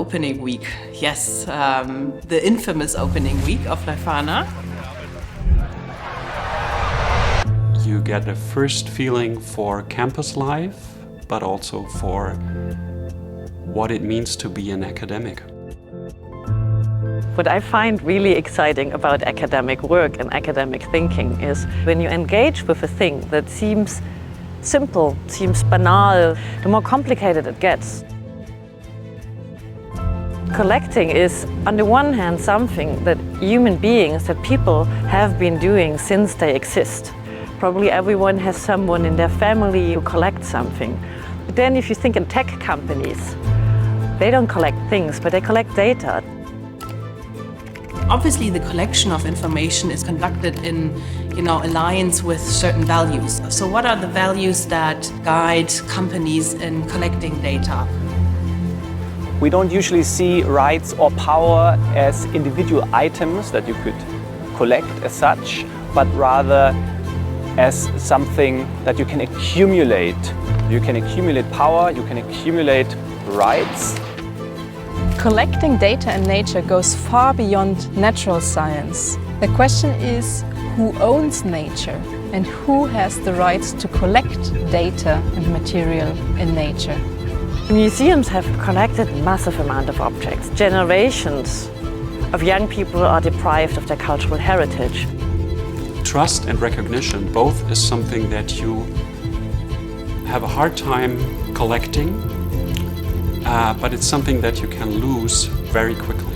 opening week. Yes, the infamous opening week of Leuphana. You get a first feeling for campus life, but also for what it means to be an academic. What I find really exciting about academic work and academic thinking is when you engage with a thing that seems simple, seems banal, the more complicated it gets. Collecting is, on the one hand, something that human beings, that people have been doing since they exist. Probably everyone has someone in their family who collects something. But then if you think in tech companies, they don't collect things, but they collect data. Obviously, the collection of information is conducted in, alliance with certain values. So what are the values that guide companies in collecting data? We don't usually see rights or power as individual items that you could collect as such, but rather as something that you can accumulate. You can accumulate power, you can accumulate rights. Collecting data in nature goes far beyond natural science. The question is, who owns nature and who has the rights to collect data and material in nature? Museums have collected a massive amount of objects. Generations of young people are deprived of their cultural heritage. Trust and recognition both is something that you have a hard time collecting, but it's something that you can lose very quickly.